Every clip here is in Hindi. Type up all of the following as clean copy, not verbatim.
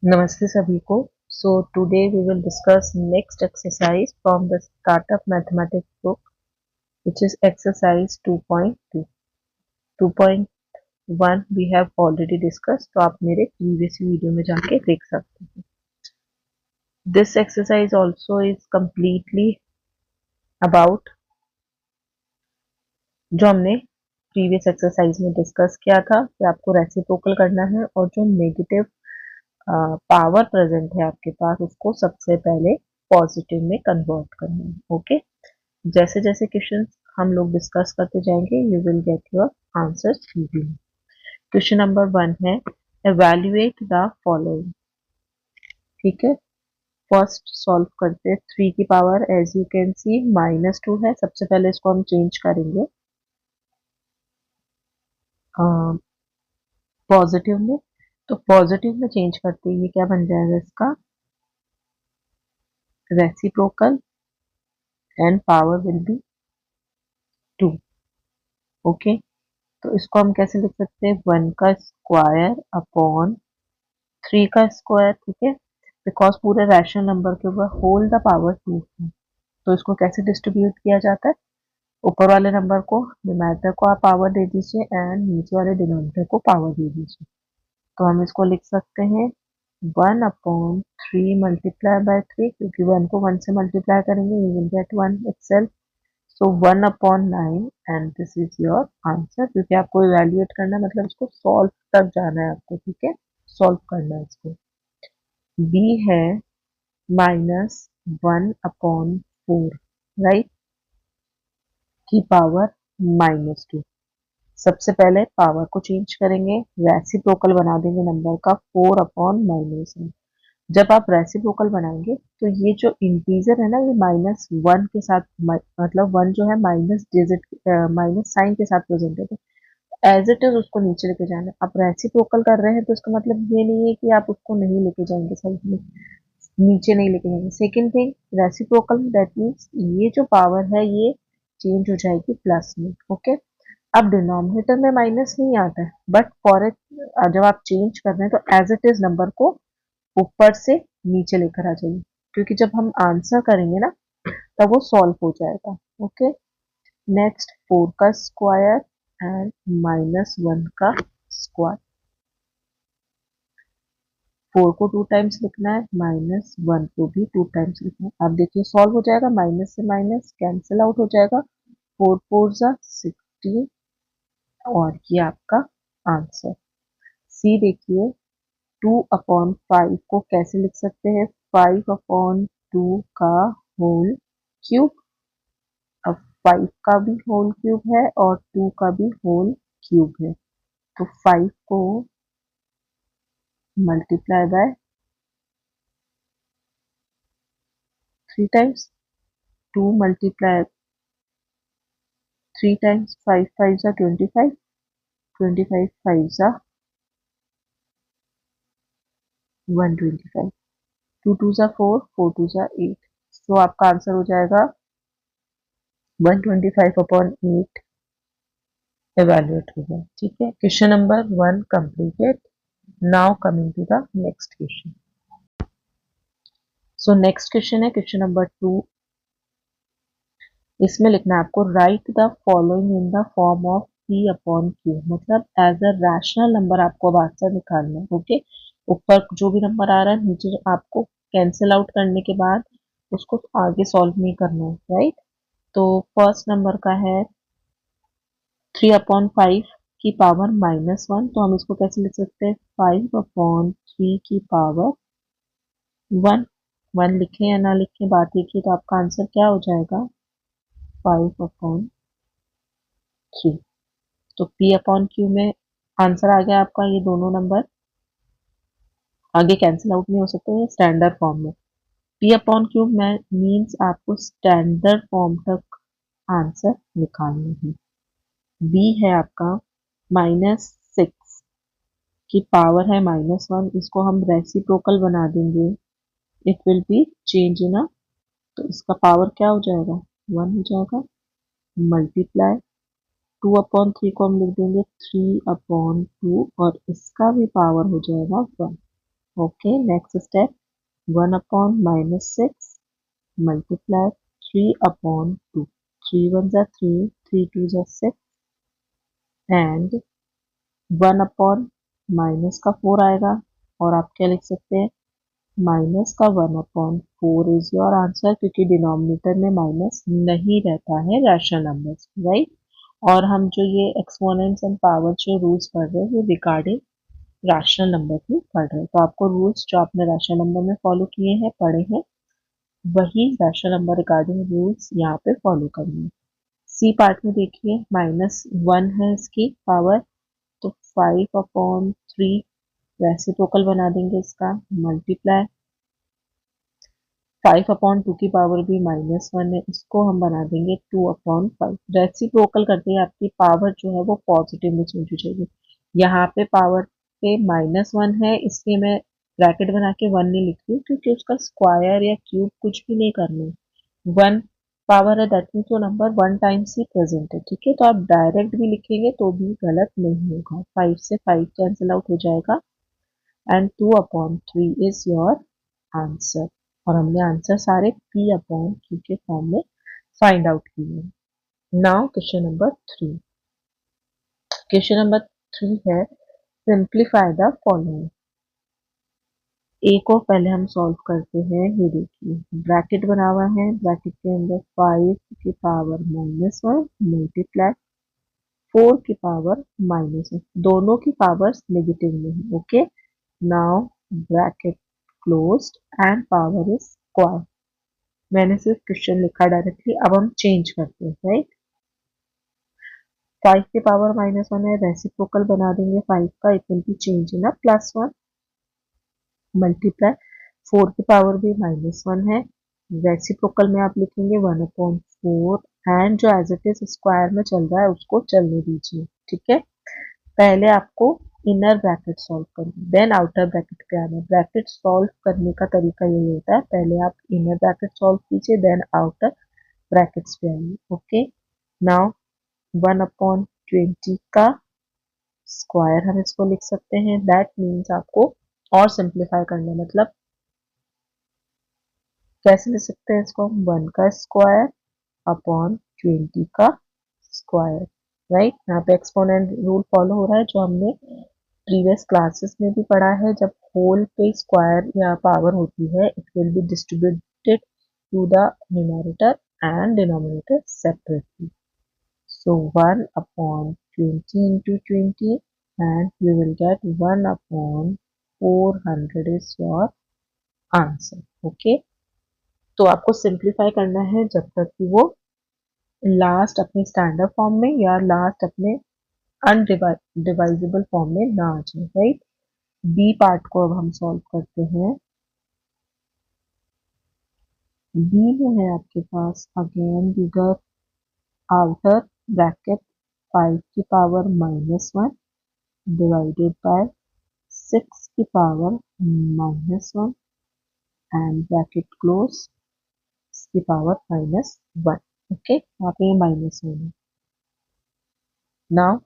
नमस्ते सभी को। So today we will discuss next exercise from the startup mathematics book which is exercise 2.2. 2.1 we have already discussed, तो आप मेरे previous वीडियो में जाके देख सकते हैं. This exercise also is completely about जो हमने प्रीवियस एक्सरसाइज में डिस्कस किया था कि आपको रेसिप्रोकल करना है और जो नेगेटिव पावर प्रेजेंट है आपके पास उसको सबसे पहले पॉजिटिव में कन्वर्ट करना है. ओके, जैसे जैसे क्वेश्चन हम लोग डिस्कस करते जाएंगे you will get your answers easily. Question number 1 है एवेल्युएट द फॉलोइंग. ठीक है, फर्स्ट सॉल्व करते हैं. 3 की power as you can see -2 है. सबसे पहले इसको हम चेंज करेंगे पॉजिटिव में. तो पॉजिटिव में चेंज करते ये क्या बन जाएगा इसका reciprocal and power will be 2. Okay, तो इसको हम कैसे लिख सकते हैं 1 का स्क्वायर अपॉन 3 का स्क्वायर. ठीक है, बिकॉज पूरे रैशनल नंबर के ऊपर होल द पावर 2 है. तो इसको कैसे डिस्ट्रीब्यूट किया जाता है, ऊपर वाले नंबर को न्यूमरेटर को आप पावर दे दीजिए एंड नीचे वाले डिनोमिनेटर को पावर दे दीजिए. तो हम इसको लिख सकते हैं 1/3 मल्टीप्लाई बाय 3, क्योंकि 1 को 1 से मल्टीप्लाई करेंगे you will gate 1 itself. So 1/9 and this is your answer. क्योंकि आपको इवैल्यूएट करना है मतलब इसको सॉल्व तक जाना है आपको. ठीक है, सॉल्व करना है इसको. बी है -1/4 राइट की पावर -2. सबसे पहले पावर को चेंज करेंगे, रेसिप्रोकल बना देंगे नंबर का 4/-1. जब आप रेसिप्रोकल बनाएंगे तो ये जो इंटीजर है ना ये -1 के साथ मतलब 1 जो है माइनस डिजिट माइनस साइन के साथ प्रेजेंट है. तो एज इट इज उसको नीचे लेके जाना. आप रेसिप्रोकल कर रहे हैं तो इसका मतलब ये नहीं है कि आप उसको नहीं लेके जाएंगे साइड में, नीचे नहीं लेके जाएंगे. Second thing, reciprocal that means ये जो पावर है ये चेंज हो जाएगी प्लस में. ओके, अब डिनोमिनेटर में माइनस नहीं आता है बट फॉर इट जब आप चेंज कर रहे हैं तो एज इट इज नंबर को ऊपर से नीचे लेकर आ जाइए, क्योंकि जब हम आंसर करेंगे ना तब वो सॉल्व हो जाएगा. ओके, नेक्स्ट 4 का स्क्वायर एंड -1 का स्क्वायर. 4 को 2 टाइम्स लिखना है, -1 को भी 2 टाइम्स लिखना है. आप देखिए सॉल्व हो जाएगा, माइनस से माइनस कैंसिल आउट हो जाएगा. 4 4 जा 16 और ये आपका आंसर. सी देखिए 2/5 को कैसे लिख सकते हैं 5/2 का होल क्यूब. अब 5 का भी होल क्यूब है और 2 का भी होल क्यूब है. तो 5 को multiply by 3 times, 2 multiply 3 times, 5 5 जा 25, 25 5 जा 125, 2 2 जा 4, 4 2 जा 8. तो आपका आंसर हो जाएगा 125/8 एवेल्युएट होगा. ठीक है, question number 1 completed. Now coming to the next question. So next question है क्वेश्चन नंबर 2. इसमें लिखना है आपको write the following in the form of P/Q. मतलब एज अ रैशनल नंबर आपको आंसर निकालना है. ओके, ऊपर जो भी नंबर आ रहा है नीचे आपको कैंसिल आउट करने के बाद उसको आगे सॉल्व नहीं करना है. राइट, तो फर्स्ट नंबर का है 3/5 की पावर -1. तो हम इसको कैसे लिख सकते हैं 5/3 की पावर 1. 1 लिखें या ना लिखें बात एक ही. तो आपका आंसर क्या हो जाएगा 5/3. तो P/Q में आंसर आ गया आपका. ये दोनों नंबर आगे कैंसिल आउट नहीं हो सकते, स्टैंडर्ड फॉर्म में. P/Q में मीन्स आपको स्टैंडर्ड फॉर्म तक आंसर निकालना है. बी है आपका -6 की पावर है -1. इसको हम रेसिप्रोकल बना देंगे, इट विल बी चेंज इन. तो इसका पावर क्या हो जाएगा 1 हो जाएगा. मल्टीप्लाई 2/3 को हम लिख देंगे 3/2 और इसका भी पावर हो जाएगा 1. ओके, नेक्स्ट स्टेप 1/-6 मल्टीप्लाई 3/2, 3 1 जा 3, 3 2 जा 6 एंड 1/- का 4 आएगा और आप क्या लिख सकते हैं, माइनस का 1/4 इज योर आंसर, क्योंकि डिनोमिनेटर में माइनस नहीं रहता है रैशनल नंबर्स, राइट। और हम जो ये एक्सपोनेंट्स एंड पावर जो रूल्स पढ़ रहे हैं वो रिगार्डिंग रैशनल नंबर भी पढ़ रहे हैं, तो आपको रूल्स जो आपने रैशनल नंबर में फॉलो किए हैं, पढ़े हैं, वही रैशनल नंबर रिगार्डिंग रूल्स यहाँ पे फॉलो करनी है। सी पार्ट में देखिए -1 है इसकी पावर, तो 5/3 रेसिप्रोकल बना देंगे इसका, मल्टीप्लाई 5/2 की पावर भी -1 है, इसको हम बना देंगे 2/5। रेसिप्रोकल करते हैं आपकी पावर जो है वो पॉजिटिव में चेंज हो जाएगी। यहाँ पे पावर पे -1 है, इसलिए मैं ब्रैकेट बना के 1 नहीं लिख रही हूँ, क्योंकि उसका स्क्वायर या क्यूब कुछ भी नहीं करना है। 1 पावर है, दैट मीन्स वो नंबर 1 टाइम्स ही प्रेजेंट है, ठीक है। तो आप डायरेक्ट भी लिखेंगे तो भी गलत नहीं होगा, 5 से 5 कैंसिल आउट हो जाएगा एंड 2/3 इज योर आंसर। और हमने आंसर सारे P/Q के फॉर्म में फाइंड आउट किए। Now question number 3। Question number 3 है सिंप्लीफाई द फॉलोइंग। ए को पहले हम सॉल्व करते हैं, ये देखिए ब्रैकेट बना हुआ है, ब्रैकेट के अंदर 5 की पावर -1 मल्टीप्लाई 4 की पावर -1, दोनों की पावर्स नेगेटिव में है, okay. Now bracket closed end power is square. मैंने सिर्फ क्वेश्चन लिखा डायरेक्टली, अब हम चेंज करते हैं, राइट। 5 की पावर -1 है, रेसिप्रोकल बना देंगे 5 का, it will be change in +1 multiply 4 की पावर भी -1 है, रेसिप्रोकल में आप लिखेंगे 1/4 एंड जो एज इट इज स्क्वायर में चल रहा है उसको चलने दीजिए, ठीक है। पहले आपको इनर ब्रैकेट सॉल्व करना, देन आउटर ब्रैकेट पे आना। ब्रैकेट सॉल्व करने का तरीका यही होता है, पहले आप इनर ब्रैकेट सॉल्व कीजिए, देन आउटर ब्रैकेट्स पे आइए, ओके। नाउ 1/20 का स्क्वायर हम इसको लिख सकते हैं, दैट मीन्स आपको और सिंप्लीफाई करना, मतलब कैसे लिख सकते हैं इसको, 1 का स्क्वायर अपॉन 20 का स्क्वायर, राइट। यहाँ पे एक्सपोनेंट रूल फॉलो हो रहा है जो हमने प्रीवियस क्लासेस में भी पढ़ा है। जब होल पे स्क्वायर या पावर होती है, it will be distributed to the numerator and denominator separately. So 1/20 into 20 and you will get 1/400 is your answer. Okay. तो आपको सिंप्लीफाई करना है जब तक कि वो लास्ट अपने स्टैंडर्ड फॉर्म में या लास्ट अपने अनडिवाइजेबल फॉर्म में ना आ जाए, राइट। बी पार्ट को अब हम सॉल्व करते हैं। बी में है आपके पास अगेन बिगर आउटर ब्रैकेट 5 की पावर -1 डिवाइडेड बाय 6 की पावर -1 एंड ब्रैकेट क्लोज की पावर -1, ओके। यहाँ पे -1 है। नाउ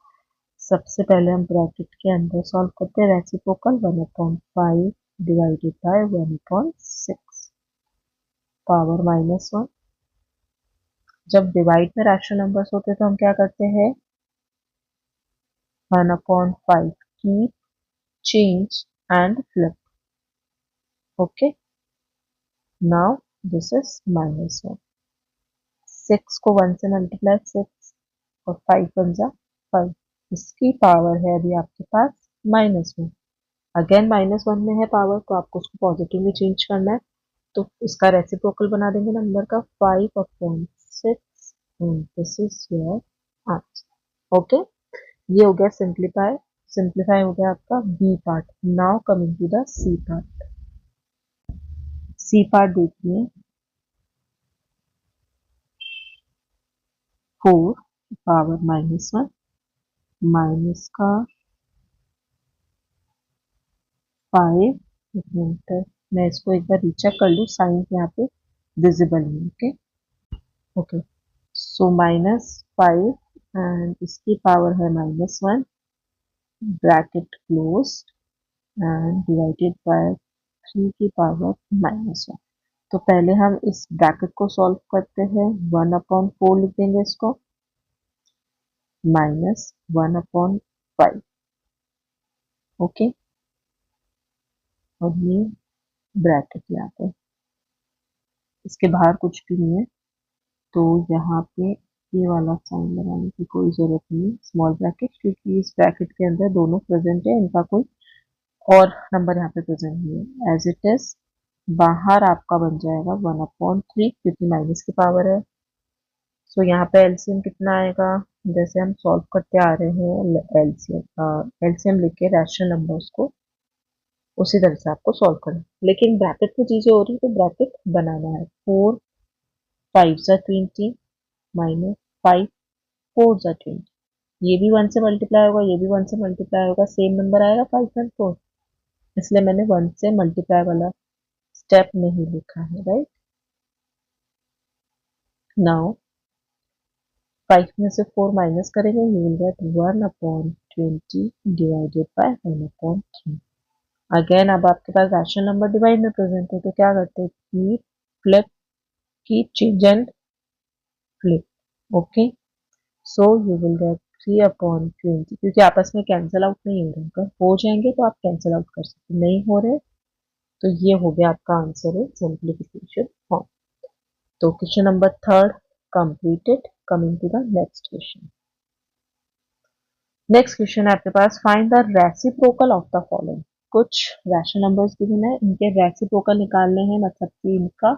सबसे पहले हम ब्रैकेट के अंदर सॉल्व करते हैं, रेसिप्रोकल 1/5 डिवाइडेड बाय 1/6 पावर -1। जब डिवाइड में रैशनल नंबर्स होते हैं तो हम क्या करते हैं, 1/5 keep change and flip, okay. Now this is -1, 6 को 1 से मल्टीप्लाई 6 और 5 1 जा 5, इसकी पावर है अभी आपके पास -1। अगेन -1 में है पावर, तो आपको उसको पॉजिटिव में चेंज करना है, तो इसका रेसिप्रोकल बना देंगे नंबर का 5/6 and this is your answer, okay. ये हो गया सिंप्लीफाई, सिंप्लीफाई हो गया आपका B part. Now coming to the C part. C part देखिए 4 पावर -1 माइनस का 5, एक मिनट मैं इसको एक बार रीचेक कर लूँ, साइन यहाँ पे विजिबल है, ओके। ओके, सो -5 एंड इसकी पावर है -1 bracket close and divided by 3 की पावर -1। तो पहले हम इस ब्रैकेट को सॉल्व करते हैं। 1/4 लिख देंगे इसको, -1/5। ओके, और ये ब्रैकेट यहाँ पे, इसके बाहर कुछ भी नहीं है, तो यहाँ पे ये वाला साइन लगाने की कोई जरूरत नहीं है, स्मॉल ब्रैकेट, क्योंकि इस ब्रैकेट के अंदर दोनों प्रेजेंट है, इनका कोई और नंबर यहाँ पे प्रेजेंट नहीं है। एज इट इज बाहर आपका बन जाएगा 1/3, क्योंकि माइनस की पावर है। सो यहाँ पे एलसीएम कितना आएगा, जैसे हम सॉल्व करते आ रहे हैं, एलसीएम लिख के रैशनल नंबर्स को उसी तरह से आपको सॉल्व करना है। लेकिन ब्रैकेट में चीजें हो रही है तो ब्रैकेट बनाना है। 4 5 जा 20 -5 4 जा 20, ये भी 1 से मल्टीप्लाई होगा, ये भी 1 से मल्टीप्लाई होगा, सेम नंबर आएगा 5 और 4। इसलिए मैंने 1 से मल्टीप्लाई वाला स्टेप नहीं लिखा है, राइट। नाउ 5 में से 4 माइनस करेंगे, you will gate 1/20 divided by 1/3। Again अब आपके पास रैशनल नंबर डिवाइड में प्रेजेंट है, तो क्या करते हैं, keep flip, keep change and flip. Okay, so you will gate 3/20, क्योंकि आपस में कैंसिल आउट नहीं हो रहे, अगर हो जाएंगे तो आप कैंसिल आउट कर सकते, नहीं हो रहे तो ये हो गया आपका आंसर है सिंप्लीफिकेशन फॉर्म। तो question number 3 completed. Coming to the next question. Next question है आपके पास, find the reciprocal of the following. कुछ रैशनल नंबर्स गिवन है, इनके रेसिप्रोकल निकालने हैं, मतलब कि इनका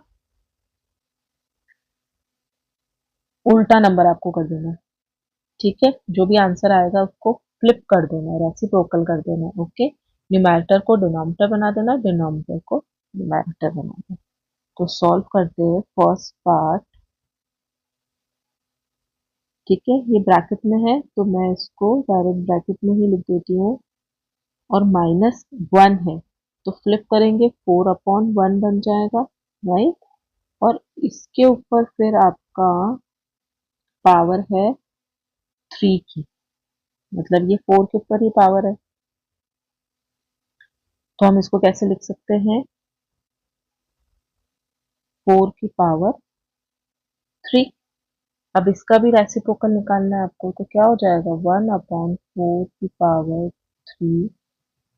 उल्टा नंबर आपको कर देना है। ठीक है, जो भी आंसर आएगा उसको फ्लिप कर देना है, रेसिप्रोकल कर देना है। ओके, न्यूमैरेटर को डिनोमिनेटर बना देना, डिनोमिनेटर को न्यूमैरेटर बना देना। तो सॉल्व करते हैं फर्स्ट पार्ट। ठीक है, ये ब्रैकेट में है तो मैं इसको डायरेक्ट ब्रैकेट में ही लिख देती हूँ, और -1 है तो फ्लिप करेंगे 4/1 बन जाएगा, राइट। और इसके ऊपर फिर आपका पावर है 3 की, मतलब ये 4 के ऊपर ही पावर है, तो हम इसको कैसे लिख सकते हैं, 4 की पावर 3। अब इसका भी रेसिप्रोकल निकालना है आपको, तो क्या हो जाएगा, 1/4 की power 3,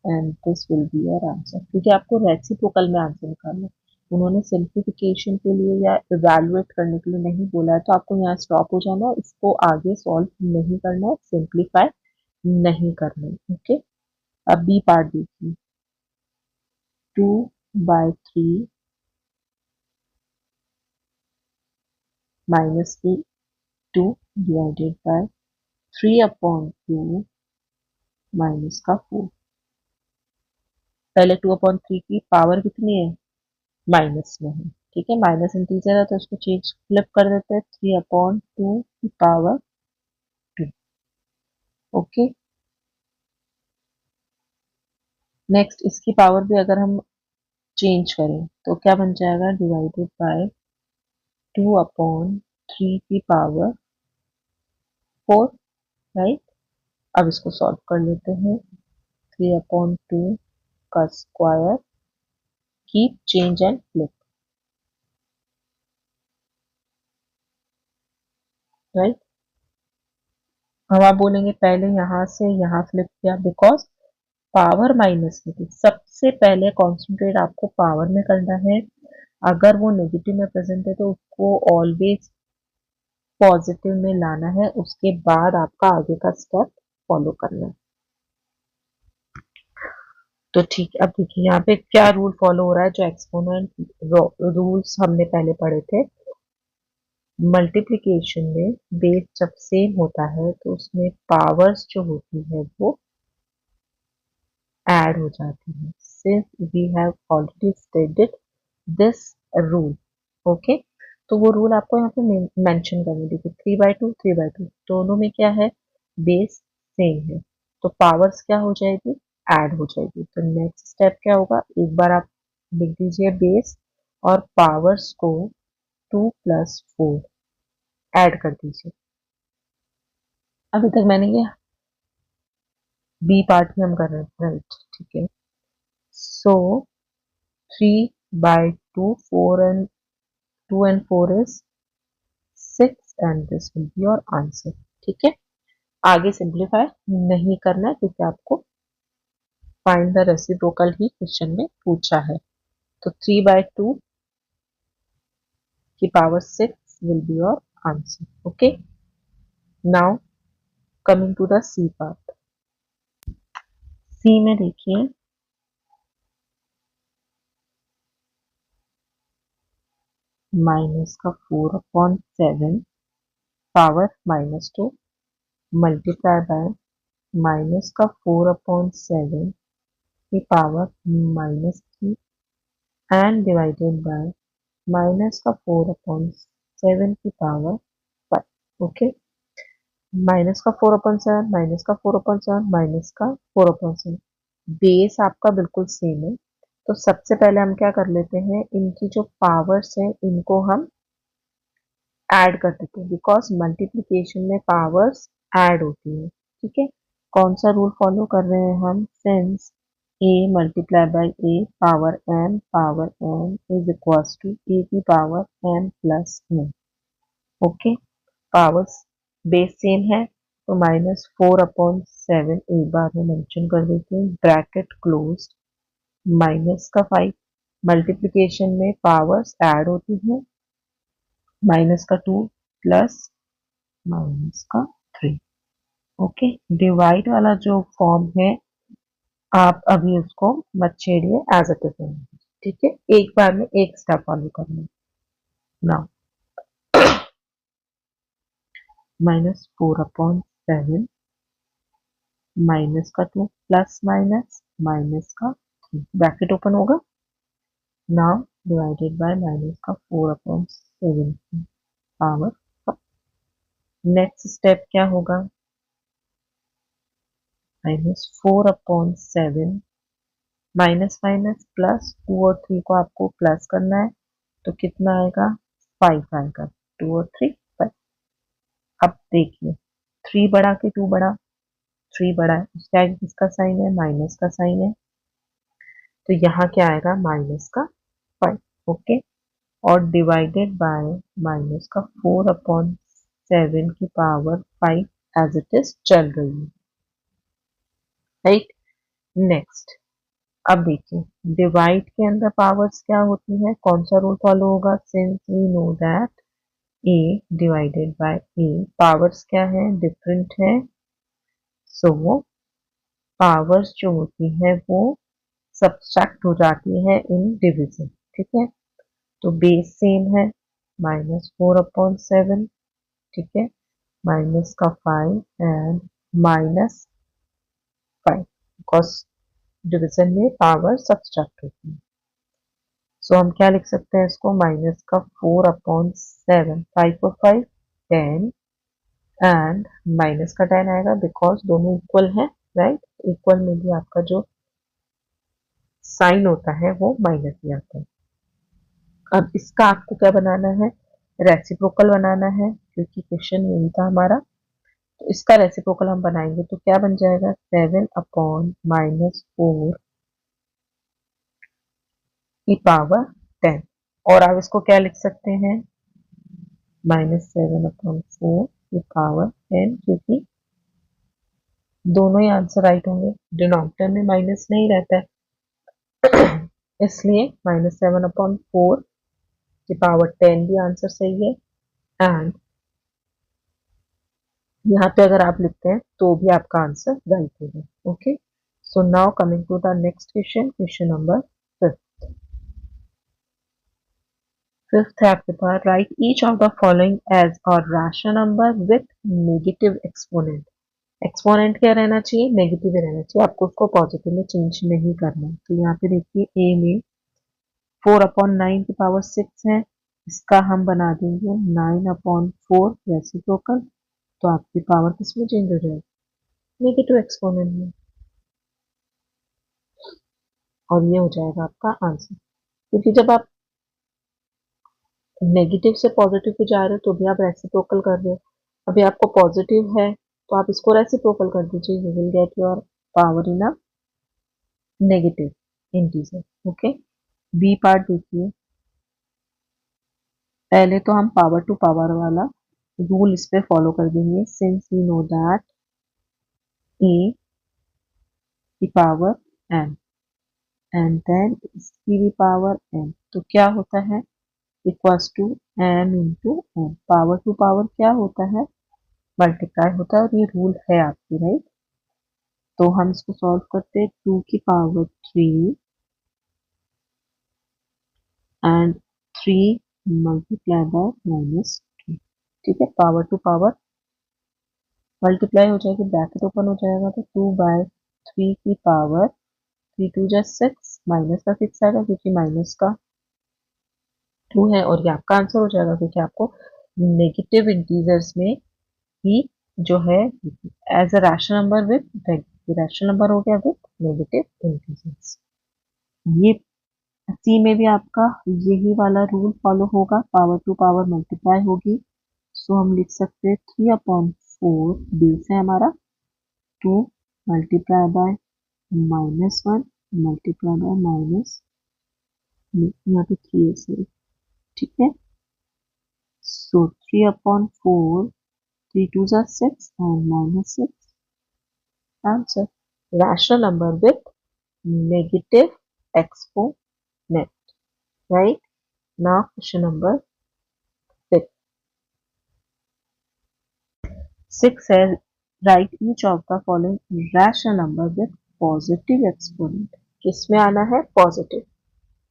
and this will be your answer, क्योंकि आपको रेसिप्रोकल में आंसर निकालना है। उन्होंने सिंप्लीफिकेशन के लिए या इवैल्यूएट करने के लिए नहीं बोला है, तो आपको यहाँ स्टॉप हो जाना है, इसको आगे सॉल्व नहीं करना है, सिंप्लीफाई नहीं करना है। ओके, अब बी पार्ट देखिए, 2/3 -की 2 डिवाइडेड बाय 3/2 माइनस का 4। पहले 2/3 की पावर कितनी है, माइनस में है, ठीक है, माइनस इंटीजर है तो इसको चेंज फ्लिप कर देते हैं, 3/2 की पावर 2। ओके, नेक्स्ट इसकी पावर भी अगर हम चेंज करें तो क्या बन जाएगा, डिवाइडेड बाय 2/3 की पावर 4, राइट। अब इसको सॉल्व कर लेते हैं, 3/2 का square, keep change and flip, right. अब आप बोलेंगे पहले यहाँ से यहाँ फ्लिप किया, बिकॉज पावर माइनस में थी, सबसे पहले कॉन्सेंट्रेट आपको पावर में करना है। अगर वो नेगेटिव में प्रेजेंट है तो उसको ऑलवेज पॉजिटिव में लाना है, उसके बाद आपका आगे का स्टेप फॉलो करना है। तो ठीक है, अब देखिए यहाँ पे क्या रूल फॉलो हो रहा है, जो एक्सपोनेंट रूल्स हमने पहले पढ़े थे। मल्टीप्लिकेशन में बेस जब सेम होता है तो उसमें पावर्स जो होती है वो ऐड हो जाती है, since we have already studied this rule. Okay, तो वो रूल आपको यहाँ पे मेंशन करनी, देखिए 3/2 3/2 दोनों में क्या है, बेस सेम है, तो पावर्स क्या हो जाएगी, ऐड हो जाएगी। तो नेक्स्ट स्टेप क्या होगा, एक बार आप लिख दीजिए बेस और पावर्स को 2 + 4 ऐड कर दीजिए। अभी तक मैंने ये बी पार्ट में हम कर रहे हैं, राइट, ठीक है। So 3 by 2, 4 and 2 and 4 is 6 and this will be your answer. ठीक है, आगे सिंप्लीफाई नहीं करना है क्योंकि आपको find the reciprocal he question में पूछा है. तो 3 by 2 की power 6 will be your answer. Okay. Now coming to the C part. C में देखिए माइनस का 4/7 पावर -2 मल्टीप्लाई बाय माइनस का 4/7 की power -3 and divided by minus का 4/7 की पावर 5. ओके, माइनस का 4/7 माइनस का 4/7 माइनस का 4/7. बेस आपका बिल्कुल सेम है, तो सबसे पहले हम क्या कर लेते हैं, इनकी जो पावर्स हैं इनको हम ऐड कर देते हैं बिकॉज मल्टीप्लिकेशन में पावर्स ऐड होती है. ठीक है, कौन सा रूल फॉलो कर रहे हैं हम, since a multiply by a power m is equals to a की power m plus n. Okay, powers base same है तो -4/7 एक बार में मेंशन कर देते हैं, ब्रैकेट क्लोज, माइनस का 5 मल्टीप्लिकेशन में पावर्स ऐड होती हैं, माइनस का 2 प्लस माइनस का 3. ओके, डिवाइड वाला जो फॉर्म है आप अभी उसको मत छेड़िए, एज इट इज. ठीक है, एक बार में एक स्टेप फॉलो करना. नाउ -4/7 माइनस का 2 प्लस माइनस माइनस का 3 ब्रैकेट ओपन होगा. नाउ डिवाइडेड बाय माइनस का 4/7 पावर. नेक्स्ट स्टेप क्या होगा, -4/7 माइनस माइनस प्लस 2 और 3 को आपको प्लस करना है तो कितना आएगा, 5 आएगा. 2 और 3 5. अब देखिए 3 बड़ा कि 2 बड़ा, 3 बड़ा है, उसके आगे किसका साइन है, माइनस का साइन है, तो यहाँ क्या आएगा, माइनस का 5. ओके, और डिवाइडेड बाय माइनस का 4/7 की पावर 5 एज इट इज चल रही है. राइट, नेक्स्ट अब देखिए डिवाइड के अंदर पावर्स क्या होती है, कौन सा रूल फॉलो होगा, since we know that a divided by a powers क्या है, डिफरेंट है, सो पावर्स जो होती है वो सब्सट्रैक्ट हो जाती है इन डिवीजन. ठीक है, तो बेस सेम है, -4/7. ठीक है, माइनस का 5 एंड -5 बिकॉज डिवीजन में पावर सब्सट्रैक्ट होती है. सो हम क्या लिख सकते हैं इसको, माइनस का 4/7 5 और 5 10 एंड माइनस का 10 आएगा बिकॉज दोनों इक्वल है. राइट, इक्वल में भी आपका जो साइन होता है वो माइनस ही आता है. अब इसका आपको क्या बनाना है, रेसिप्रोकल बनाना है क्योंकि क्वेश्चन यही था हमारा. तो इसका रेसिप्रोकल हम बनाएंगे तो क्या बन जाएगा, 7/-4 की पावर 10. और आप इसको क्या लिख सकते हैं, -7/4 की पावर 10 क्योंकि दोनों ही आंसर राइट होंगे, डिनोमिनेटर में माइनस नहीं रहता है इसलिए -7/4 की पावर 10 भी आंसर सही है. एंड यहाँ पे अगर आप लिखते हैं तो भी आपका आंसर राइट होगा. Okay, so now coming to the next question, question number 5th है आपके पास, write each of the following as a rational number with negative exponent. Exponent क्या रहना चाहिए, नेगेटिव ही रहना चाहिए, आपको उसको पॉजिटिव में चेंज नहीं करना. तो यहाँ पे देखिए ए में 4/9 की पावर 6 है, इसका हम बना देंगे 9/4 रेसिप्रोकल, तो आपकी पावर किसमें चेंज हो जाएगी, नेगेटिव एक्सपोनेंट में, और ये हो जाएगा आपका आंसर. क्योंकि जब आप नेगेटिव से पॉजिटिव पे जा रहे हो तो भी आप रेसिप्रोकल कर रहे हो, अभी आपको पॉजिटिव है तो आप इसको रेसिप्रोकल कर दीजिए, you will get your power in a negative. Integer. Okay, B part देखिए, पहले तो हम पावर टू पावर वाला रूल इस पे फॉलो कर देंगे, सिंस वी नो दैट ए की पावर एन एंड देन इसकी भी पावर एन, तो क्या होता है equals to N into N. Power to power क्या होता है, मल्टीप्लाई होता है, और ये रूल है आपकी, राइट। तो हम इसको सॉल्व करते हैं, टू की power three and three multiply by minus two. ठीक है, पावर टू पावर मल्टीप्लाई हो जाएगी, ब्रैकेट ओपन हो जाएगा, तो टू बाय थ्री की पावर थ्री टू जा सिक्स, माइनस का सिक्स आएगा क्योंकि माइनस का टू है, और ये आपका आंसर हो जाएगा क्योंकि आपको नेगेटिव इंटीजर्स में ही जो है as a rational number with rational number हो गया विद नेगेटिव इंटीजर्स। ये सी में भी आपका यही वाला रूल फॉलो होगा, पावर टू पावर मल्टीप्लाई होगी। सो हम लिख सकते हैं थ्री अपॉन फोर बेस है हमारा, two multiply by minus one multiply by minus, यहाँ पे थ्री है सॉरी, ठीक है। So three upon four, three two जा six and minus six, answer rational number with negative exponent, right? Now question number 6. 6 says write each of the following rational number with positive exponent. किसमें आना है पॉजिटिव,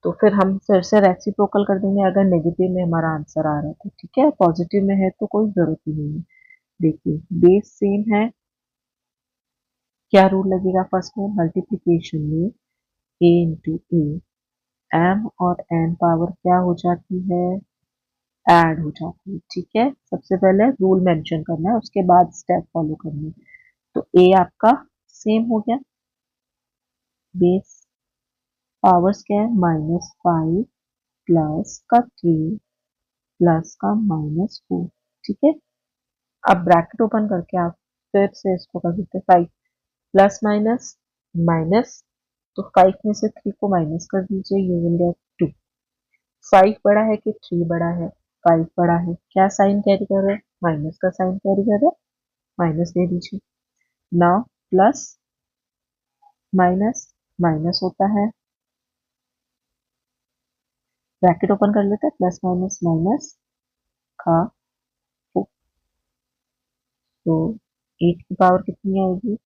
तो फिर हम फिर से रेसिप्रोकल कर देंगे अगर नेगेटिव में हमारा आंसर आ रहा है तो, ठीक है। पॉजिटिव में है तो कोई जरूरत ही नहीं है। देखिए बेस सेम है, क्या रूल लगेगा फर्स्ट में, मल्टीप्लीकेशन में ए इंटू ए, एम और एन पावर क्या हो जाती है, ऐड हो जाती है, ठीक है। सबसे पहले रूल मेंशन करना है, उसके बाद स्टेप फॉलो करना है। तो ए आपका सेम हो गया, बेस पावर्स क्या है, माइनस फाइव प्लस का थ्री प्लस का माइनस फोर, ठीक है। अब ब्रैकेट ओपन करके आप फिर से इसको कर सकते हैं, फाइव प्लस माइनस माइनस, तो फाइव में से थ्री को माइनस कर दीजिए, you will get two. Five बड़ा है कि थ्री बड़ा है, फाइव बड़ा है, क्या साइन कैरी कर रहे हैं, माइनस का साइन कैरी कर रहे हैं, माइनस दे दीजिए। नाउ प्लस माइनस माइनस होता है, ब्रैकेट ओपन कर लेते हैं, प्लस माइनस माइनस का फोर, तो एट की पावर कितनी आएगी,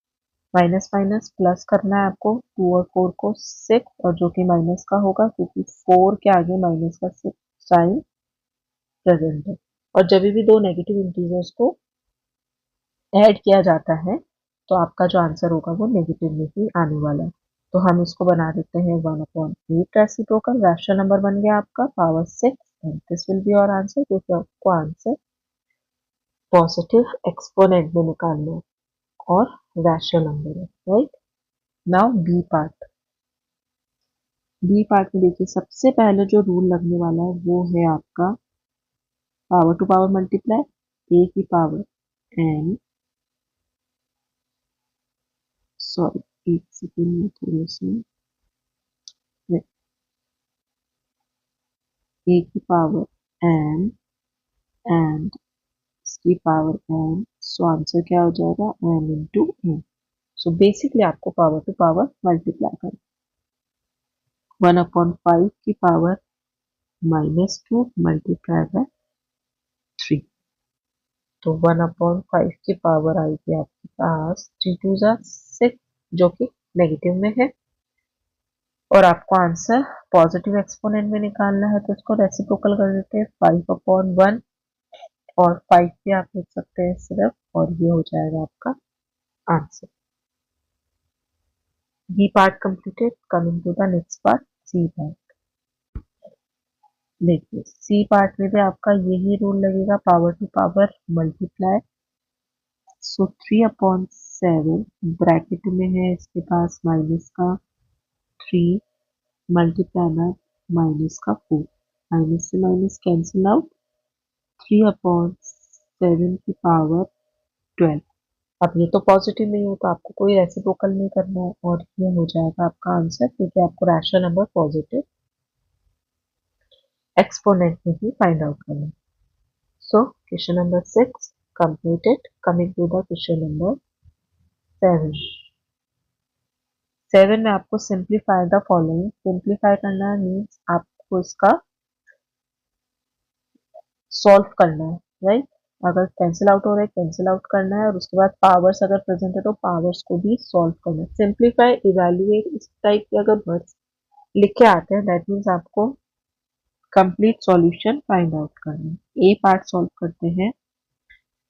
माइनस माइनस प्लस करना है आपको, टू और फोर को सिक्स, और जो कि माइनस का होगा क्योंकि फोर के आगे माइनस का साइन प्रेजेंट है। और जब भी दो नेगेटिव इंटीजर्स को ऐड किया जाता है तो आपका जो आंसर होगा वो नेगेटिव में ही आने वाला है। तो हम इसको बना देते हैं one upon eight reciprocal, rational number बन गया आपका power six, and this will be your answer, क्योंकि आपको आंसर पॉजिटिव एक्सपोनेंट में निकालना है और रैशनल नंबर है, right. Now B part, B part में देखिए सबसे पहले जो रूल लगने वाला है वो है आपका power to power multiply, A की पावर एन, सॉरी एक सेकेंड में थोड़ा सा, ए की पावर एन एंड इसकी पावर एन, सो आंसर क्या हो जाएगा N into N. So basically आपको पावर टू पावर मल्टीप्लाई करना, वन अपॉन फाइव की power minus two multiply by three, तो वन अपॉन फाइव की पावर आएगी आपके पास थ्री टू जा सिक्स, जो कि नेगेटिव में है, और आपको आंसर पॉजिटिव एक्सपोनेंट में निकालना है, तो इसको रेसिप्रोकल कर देते हैं, फाइव अपॉन वन, और फाइव भी आप लिख सकते हैं सिर्फ, और ये हो जाएगा आपका answer. B part completed, coming to the next part, C part. देखिए सी पार्ट में भी आपका यही रूल लगेगा, power to power multiply, so three upon seven, bracket में है इसके पास माइनस का थ्री मल्टीप्लाई बाय माइनस का फोर, माइनस से minus cancel out, three upon seven की पावर ट्वेल्व, अब ये तो पॉजिटिव में है तो आपको कोई रेसिप्रोकल नहीं करना है और ये हो जाएगा आपका आंसर, क्योंकि आपको रैशनल नंबर पॉजिटिव एक्सपोनेंट में ही फाइंड आउट करना है। So question number 6 completed. Coming to the question number 7. 7 में आपको सिंप्लीफाई द फॉलोइंग, सिंप्लीफाई करना मीन्स आपको इसका सॉल्व करना है, राइट। अगर कैंसिल आउट हो रहा है कैंसिल आउट करना है, और उसके बाद पावर्स अगर प्रेजेंट है तो पावर्स को भी सॉल्व करना है। सिंप्लीफाई, इवैल्यूएट, इस टाइप के अगर वर्ड्स लिख के आते हैं दैट मीन्स आपको कंप्लीट सॉल्यूशन फाइंड आउट करना है। ए पार्ट सॉल्व करते हैं।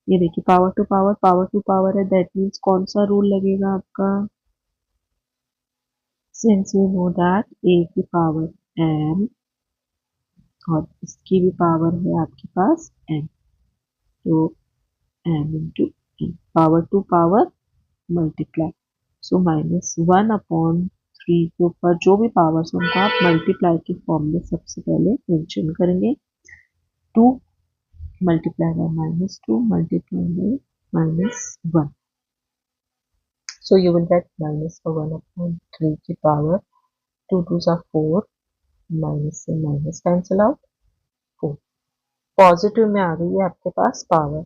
ये देखिए पावर टू पावर है, दैट मीन्स कौन सा रूल लगेगा आपका, सिंस यू नो दैट ए की पावर एन और इसकी भी पावर है आपके पास एन, तो n into N, power to power multiply, so -1/3 के ऊपर जो भी पावर्स उनको आप मल्टीप्लाई के फॉर्म में सबसे पहले मेंशन करेंगे। 2 multiply by -2 multiply by -1, so you will get -1/3 की पावर 2 2 are 4, माइनस से माइनस कैंसिल आउट 4, पॉजिटिव में आ गई है आपके पास पावर,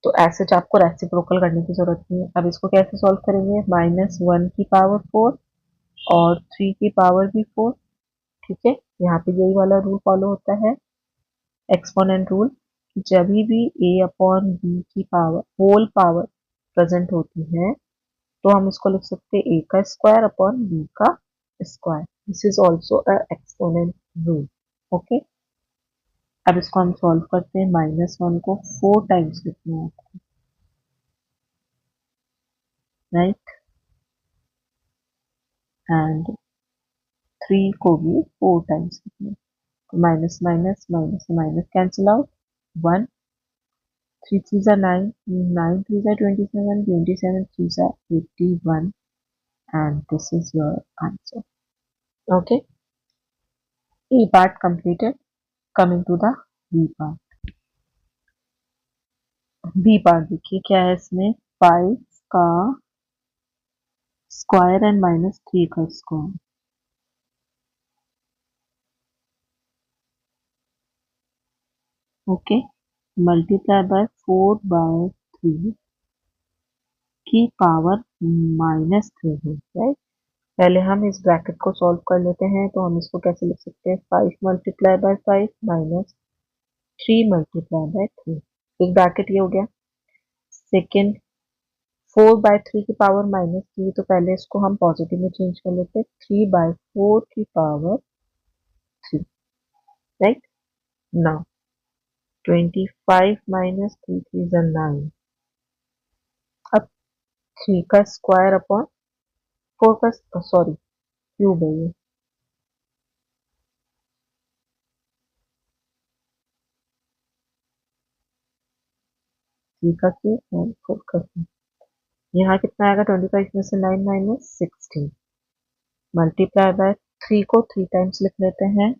तो ऐसे आपको रेसिप्रोकल करने की जरूरत नहीं है। अब इसको कैसे सॉल्व करेंगे, -1 की पावर 4 और 3 की पावर भी 4, ठीक है। यहाँ पे यही वाला रूल फॉलो होता है, एक्सपोनेंट रूल। जब भी a अपॉन b की पावर होल पावर प्रेजेंट होती है तो हम इसको लिख सकते हैं a का स्क्वायर अपॉन b का square, this is also a exponent rule, okay. अब इसको हम सॉल्व करते हैं, -1 को 4 टाइम्स लिखना है, राइट, एंड 3 को भी 4 टाइम्स लिखना है, तो माइनस माइनस माइनस से minus cancel out 1, 3 3s are 9, 9 3s are 27, 27 3s are 81, and this is your answer. Okay, A part completed. Coming to the B part. B part देखिए क्या है इसमें, 5 का स्क्वायर एंड -3 का स्क्वायर, ओके, मल्टीप्लाई बाय 4/3 की पावर -3 है, राइट। पहले हम इस ब्रैकेट को सॉल्व कर लेते हैं, तो हम इसको कैसे लिख सकते हैं, 5 मल्टीप्लाई बाय 5 -3 मल्टीप्लाई बाय 3, एक ब्रैकेट ये हो गया। सेकेंड 4/3 की पावर -3, तो पहले इसको हम पॉजिटिव में चेंज कर लेते हैं, 3/4 की पावर 3, राइट। नाउ 25 -3 3 is 9, अब 3 का स्क्वायर अपॉन 4 का, सॉरी क्यूब है ये, 3 का क्यूब और 4 का क्यूब, यहाँ कितना आएगा, 25 में से 9 -16, मल्टीप्लाई बाय 3 को 3 टाइम्स लिख लेते हैं,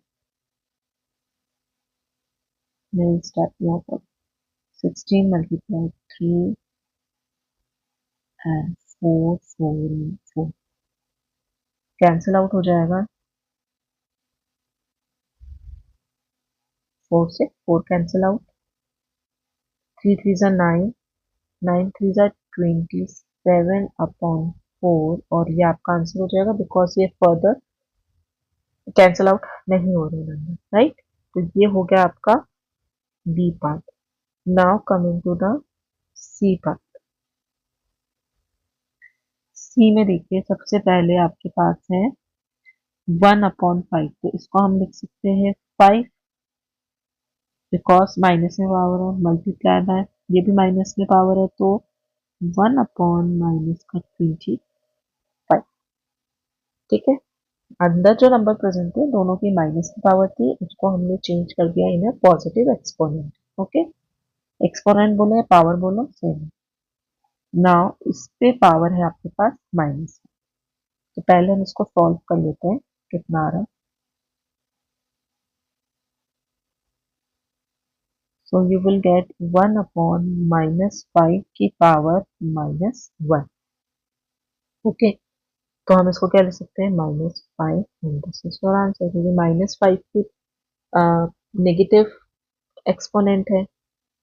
मैं स्टार्ट यहाँ पर 16 मल्टीप्लाई 3 एंड 4 4 4 कैंसिल आउट हो जाएगा, 4 से 4 cancel out, 3 3 are 9, 9 3 are 27 upon 4, और ये आपका आंसर हो जाएगा, बिकॉज ये फर्दर कैंसिल आउट नहीं हो रहे नंबर, राइट। तो ये हो गया आपका B part. Now coming to the C part. C में देखिए सबसे पहले आपके पास है 1/5, तो इसको हम लिख सकते हैं 5, बिकॉज माइनस में पावर है, मल्टीप्लाई बाय, ये भी माइनस में पावर है, तो 1/-25, ठीक है। अंदर जो नंबर प्रेजेंट थे दोनों की माइनस की पावर थी, उसको हमने चेंज कर दिया in positive exponent, okay. Exponent बोले पावर बोलो सेम। नाउ इस पे पावर है आपके पास माइनस, तो पहले हम इसको सॉल्व कर लेते हैं, कितना आ रहा है, So you will get 1 upon minus 5 की पावर minus 1. ओके, तो हम इसको क्या लिख सकते हैं, -5 and this is your answer, क्योंकि -5 की नेगेटिव एक्सपोनेंट है,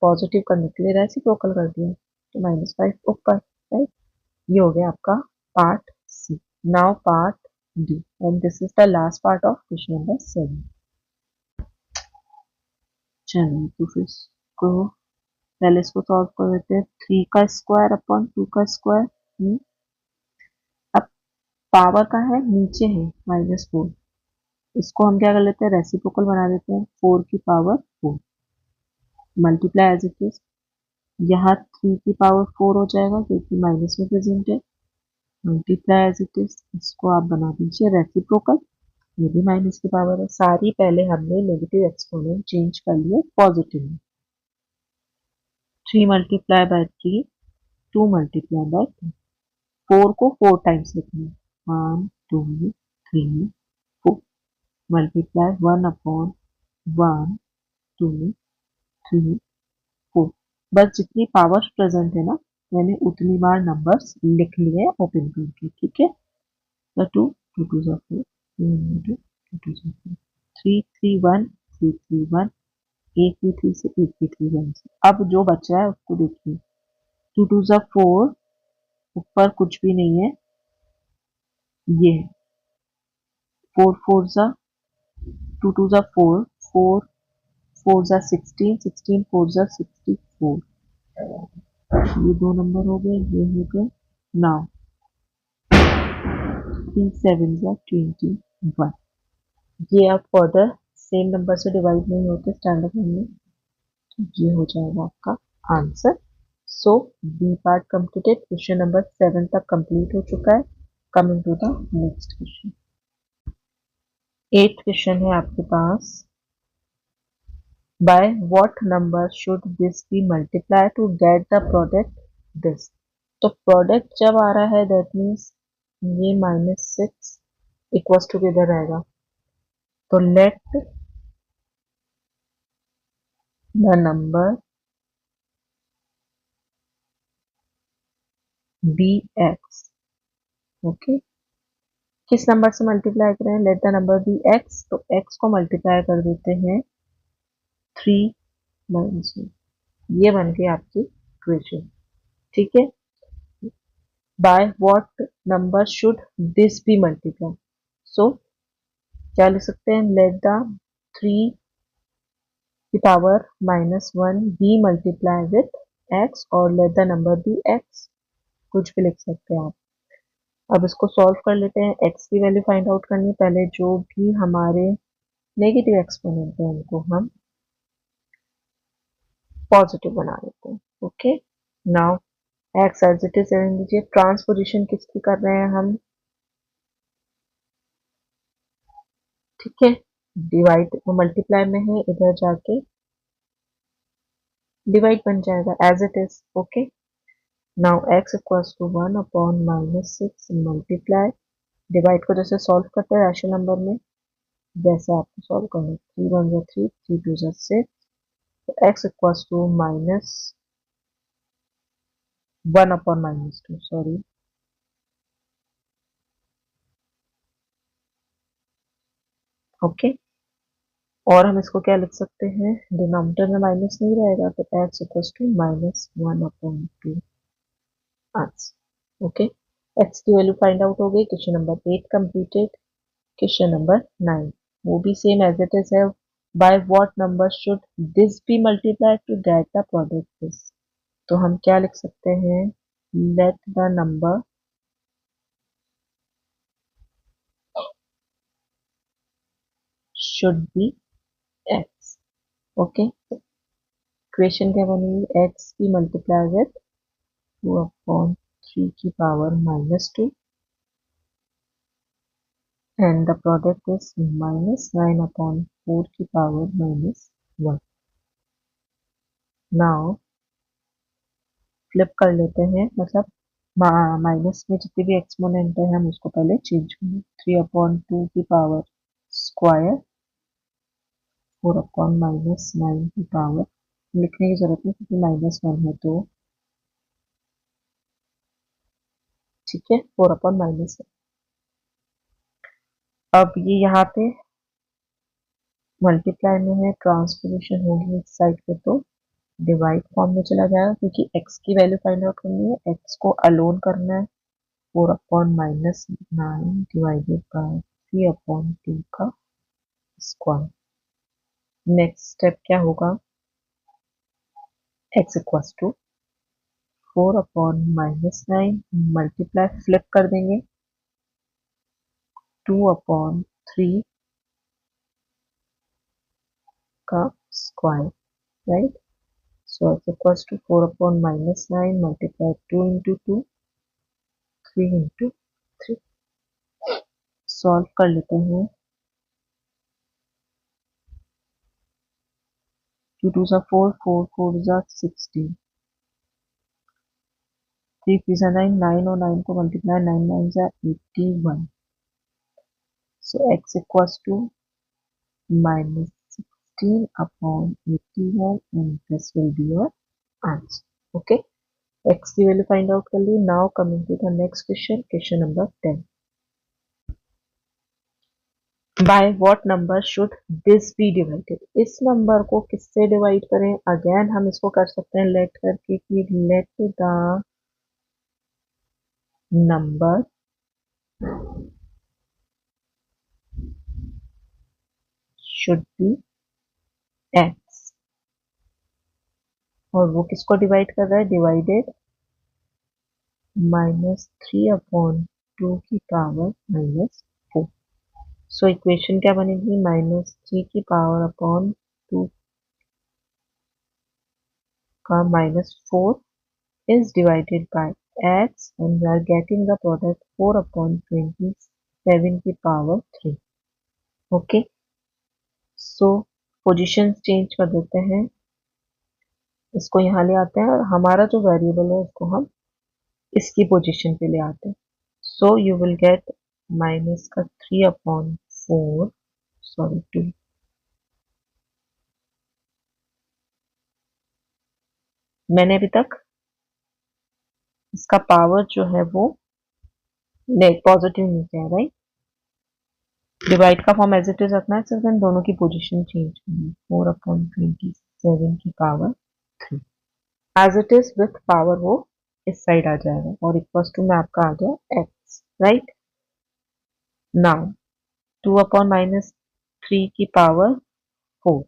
पॉजिटिव करने के लिए रेसिप्रोकल कर दिया, तो -5 ऊपर, राइट. ये हो गया आपका part C. Now part D and this is the last part of question number 7. चलिए तो फिर इसको पहले इसको सॉल्व कर देते हैं. 3 का स्क्वायर अपॉन 2 का स्क्वायर. अब पावर का है नीचे है -4, इसको हम क्या कर लेते हैं, रेसिप्रोकल बना देते हैं. 4 की power 4 multiply as it is. यहाँ 3 की पावर 4 हो जाएगा क्योंकि माइनस में प्रेजेंट है. मल्टीप्लाई एज इट इज, इसको आप बना दीजिए रेसिप्रोकल. ये भी माइनस की पावर है. सारी पहले हमने नेगेटिव एक्सपोनेंट चेंज कर लिए पॉजिटिव में. 3 मल्टीप्लाई बाय 3, 2 मल्टीप्लाई बाय 2. 4 को 4 टाइम्स लिखना है. 1 2 3 4 मल्टीप्लाई 1 अपॉन 1 2 3 4. बस जितनी पावर्स प्रेजेंट है ना, मैंने उतनी बार नंबर्स लिख लिए ओपन करके. ठीक है, तो 2 2 2 4 2 2 4 3 3 1 3 3 1, एक भी 3 से एक भी 3 1 से. अब जो बचा है उसको देखिए. 2 2 4, ऊपर कुछ भी नहीं है, ये है 4 4 2 2 4 4 4 16 16 4 64. ये दो नंबर हो गए, ये हो गए. नाउ 3 7 21. ये अब फर्दर सेम नंबर से डिवाइड नहीं होते स्टैंडर्ड फॉर्म में, तो ये हो जाएगा आपका answer. So B part completed. Question number 7 तक कंप्लीट हो चुका है. Coming to the next question. 8th question है आपके पास. By what number should this be multiplied to get the product this? तो प्रोडक्ट जब आ रहा है दैट मीन्स ये -6 इक्वल्स टू किधर रहेगा, तो let the number be x. Okay, किस नंबर से मल्टीप्लाई करें, let the number be x, तो एक्स को मल्टीप्लाई कर देते हैं 3 माइनस 1. ये बन गई आपकी इक्वेशन. ठीक है, by what number should this be multiply. So क्या लिख सकते हैं, लेट द 3 की power -1 be multiply with x, और let the number be x. कुछ भी लिख सकते हैं आप. अब इसको सॉल्व कर लेते हैं. एक्स की वैल्यू फाइंड आउट करनी है. पहले जो भी हमारे नेगेटिव एक्सपोनेंट है उनको हम पॉजिटिव बना लेते हैं. Okay, now x as it is रहने दीजिए. ट्रांसपोजिशन किसकी कर रहे हैं हम, ठीक है. डिवाइड मल्टीप्लाई में है, इधर जाके डिवाइड बन जाएगा as it is. Okay, now x equals to 1 upon -6 multiply. Divide को जैसे सॉल्व करते हैं रैशनल नंबर में, वैसे आपको सॉल्व करना है. 3 1 3 3 2 6. तो x equals to -1 upon -2, sorry. Okay, और हम इसको क्या लिख सकते हैं, डिनोमिनेटर में माइनस नहीं रहेगा, तो x equals to -1 upon 2 answer. Okay, x की वैल्यू फाइंड आउट हो गई. Question number 8 completed. Question number 9, वो भी सेम एज इट इज है. By what number should this be multiplied to get the product this. तो हम क्या लिख सकते हैं, let the number should be x. Okay, equation क्या बनेगी, एक्स की मल्टीप्लाई विथ 2 अपॉन 3 की power -2 and the product is -9 upon 4 की पावर -1. now फ्लिप कर लेते हैं, मतलब माइनस में जितने भी एक्सपोनेंट है हम उसको पहले चेंज करें. 3 अपॉन 2 की पावर स्क्वायर, 4 अपॉन -9 की पावर लिखने की जरूरत नहीं क्योंकि -1 है तो ठीक है, 4/-1। अब ये यहाँ पे मल्टीप्लाई में है, ट्रांसपोजिशन होगी इस साइड पे तो डिवाइड फॉर्म में चला जाएगा क्योंकि x की वैल्यू फाइंड आउट करनी है, x को अलोन करना है। 4/-9 डिवाइडेड बाय 3/2 का स्क्वायर। नेक्स्ट स्टेप क्या होगा, x equals to 4/-9 multiply flip कर देंगे 2/3 का square, right. So x equals to 4/-9 multiply 2 into 2 3 into 3। Solve कर लेते हैं। 2 2 जा 4, 4 4 जा 16, 3 3 जा 9, 9 और 9 को मल्टीप्लाई 9 9 जा 81। So x equals to -16/81 and this will be your answer. Okay, x की वैल्यू फाइंड आउट कर ली। Now coming to the next question, question number 10। By what number should this be divided, इस नंबर को किससे डिवाइड करें। अगेन हम इसको कर सकते हैं लेट करके कि late the number should B x, और वो किसको डिवाइड कर रहा है, डिवाइडेड -3/2 की पावर -4। सो इक्वेशन क्या बनेगी, -3 की पावर अपॉन 2 का -4 is divided by x and we are getting the product 4/27 की पावर 3। ओके, सो पोजीशन चेंज कर देते हैं, इसको यहाँ ले आते हैं और हमारा जो वेरिएबल है उसको हम इसकी पोजीशन पे ले आते हैं। सो यू विल गेट माइनस का 3/4, सॉरी 2, मैंने अभी तक इसका पावर जो है वो पॉजिटिव नहीं किया, राइट। डिवाइड का फॉर्म एज इट इज रखना है, सिर्फ इन दोनों की पोजीशन चेंज करनी है। 4/27 की power 3 as it is with power वो इस साइड आ जाएगा और इक्वल्स टू में आपका आ गया x, राइट। नाउ 2/-3 की पावर 4,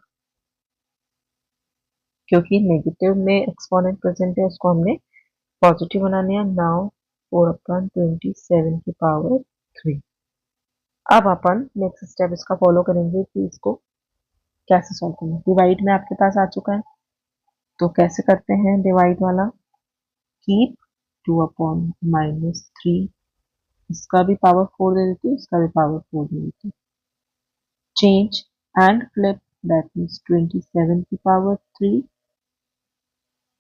क्योंकि नेगेटिव में एक्सपोनेंट प्रेजेंट है उसको हमने पॉजिटिव बनाने हैं। नाउ 4/27 की पावर 3। अब अपन नेक्स्ट स्टेप इसका फॉलो करेंगे कि इसको कैसे सॉल्व करना है। डिवाइड में आपके पास आ चुका है तो कैसे करते हैं डिवाइड वाला, कीप 2/-3, इसका भी पावर 4 दे देती हूँ, इसका भी पावर 4 दे देती हूँ। Change and flip, that means 27 की पावर 3,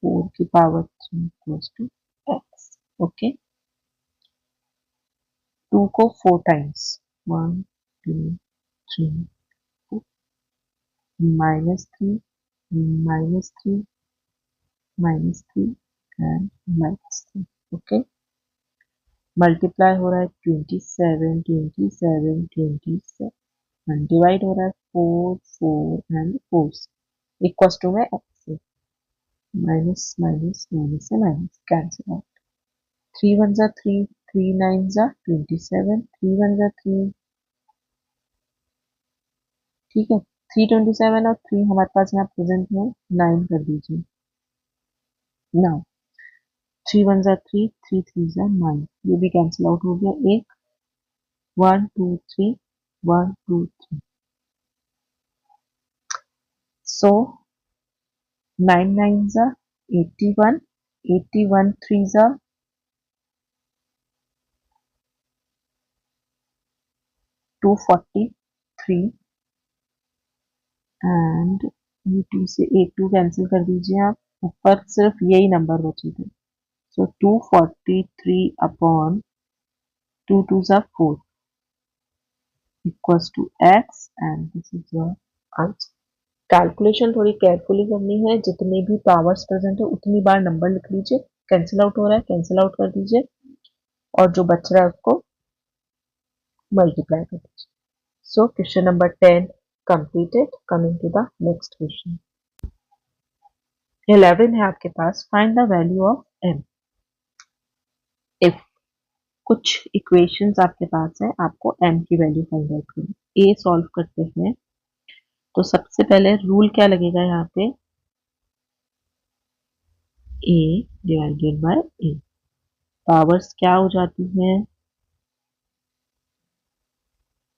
4 की power 3 equals to x। Okay, 2 को 4 टाइम्स, 1 2 3 4, -3 -3 -3 एंड -3। ओके, मल्टीप्लाई हो रहा है 27 27 27 एंड डिवाइड हो रहा है 4 4 एंड 4 इक्वल्स टू में x, माइनस माइनस माइनस से माइनस कैंसिल आउट। 3 1 जा 3, 3 9 जा 27, 3 1 जा 3, ठीक है। 327 और 3 हमारे पास यहाँ प्रेजेंट में 9 कर दीजिए। नाउ 3 1 जा 3, 3 3 जा 9, ये भी कैंसिल आउट हो गया। एक 1 2 3 1 2 3, सो 9 9 जा 81, 81 3 जा 243 एंड ये 2 से 1 2 कैंसिल कर दीजिए आप, ऊपर सिर्फ यही नंबर बचे थे। सो 243/2 2 जा 4 equals to x and this is your answer। Calculation थोड़ी केयरफुली करनी है, जितने भी पावर्स प्रेजेंट है उतनी बार नंबर लिख लीजिए, कैंसिल आउट हो रहा है कैंसिल आउट कर दीजिए और जो बच रहा है उसको मल्टीप्लाई कर दीजिए। So question number 10 completed. Coming to the next question. 11 है आपके पास, find the value of m if. कुछ इक्वेशंस आपके पास है, आपको m की वैल्यू फाइंड आउट करनी। a सॉल्व करते हैं तो सबसे पहले रूल क्या लगेगा यहाँ पे, a divided by a। Powers क्या हो जाती हैं,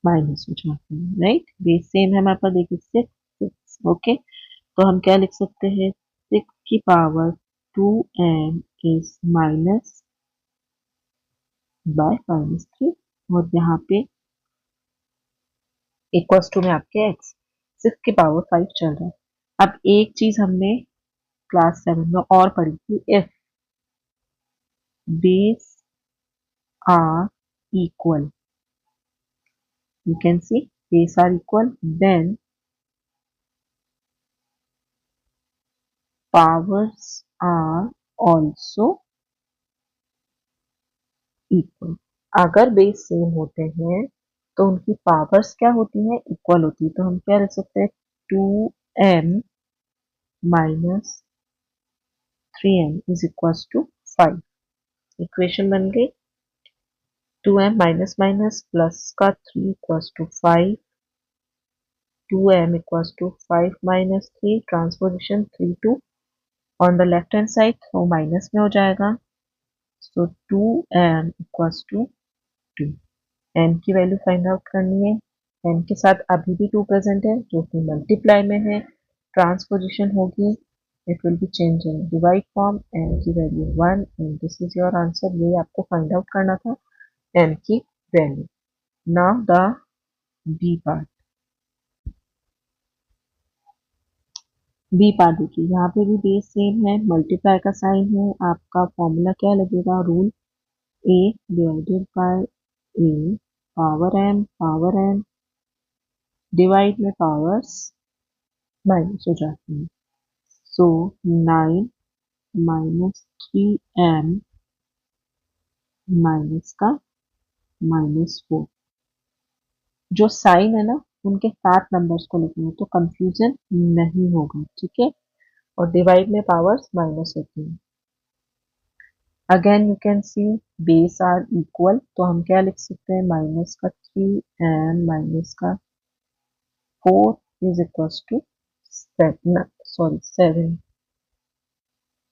माइनस हो जाती है, राइट। बेस सेम है हमारे पास, देखिए 6 ओके। तो हम क्या लिख सकते हैं, 6 की power 2m is minus y -3 और यहाँ पे इक्वल्स टू में आपके x 6 की पावर 5 चल रहा है। अब एक चीज हमने क्लास 7 में और पढ़ी थी, if base are equal, you can see base are equal, then powers are also equal। अगर बेस सेम होते हैं तो उनकी पावर्स क्या होती हैं, इक्वल होती है। तो हम क्या लिख सकते हैं, 2m minus 3m is equal to 5। Equation बन गई, 2m माइनस माइनस प्लस का 3 equals to 5, 2m equals to 5 minus 3, transposition 3 to on the left hand side तो माइनस में हो जाएगा। So 2m equals to 2। m की वैल्यू फाइंड आउट करनी है, m के साथ अभी भी 2 प्रेजेंट है जो कि मल्टीप्लाई में है, ट्रांसपोजिशन होगी, it will be change in divide form, m की value 1 and this is your answer. ये आपको फाइंड आउट करना था m की value. Now the B part, B part देखिए, यहाँ पे भी बेस सेम है, मल्टीप्लाई का साइन है, आपका फॉर्मूला क्या लगेगा, rule a divided by a power m divide में पावर्स माइनस हो जाती है। सो 9 माइनस 3m माइनस का -4। जो साइन है ना उनके साथ नंबर्स को लिखना है तो कंफ्यूजन नहीं होगा, ठीक है। और डिवाइड में पावर्स माइनस होती है। Again you can see base are equal, तो हम क्या लिख सकते हैं, माइनस का 3m माइनस का 4 इज इक्वल टू 7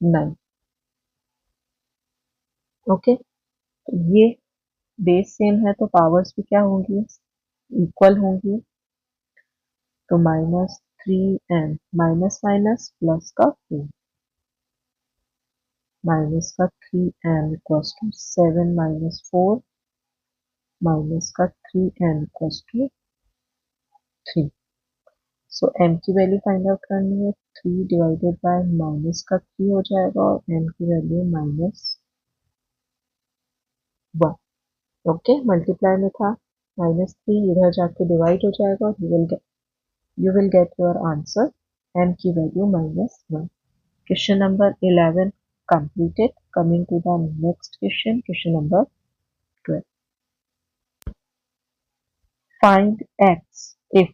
9। ओके, तो ये बेस सेम है तो पावर्स भी क्या होंगी, इक्वल होंगी। तो -3m माइनस माइनस प्लस का 4, माइनस का 3m equals to 7 minus 4 minus का 3m equals to 3। So m की वैल्यू फाइंड आउट करनी है, 3 डिवाइडेड बाय माइनस का 3 हो जाएगा और m की वैल्यू -1। ओके, मल्टीप्लाई में था, -3 इधर जाके डिवाइड हो जाएगा और you will get your answer, m की value -1। Question number 11 completed. Coming to the next question, question number 12. Find x if,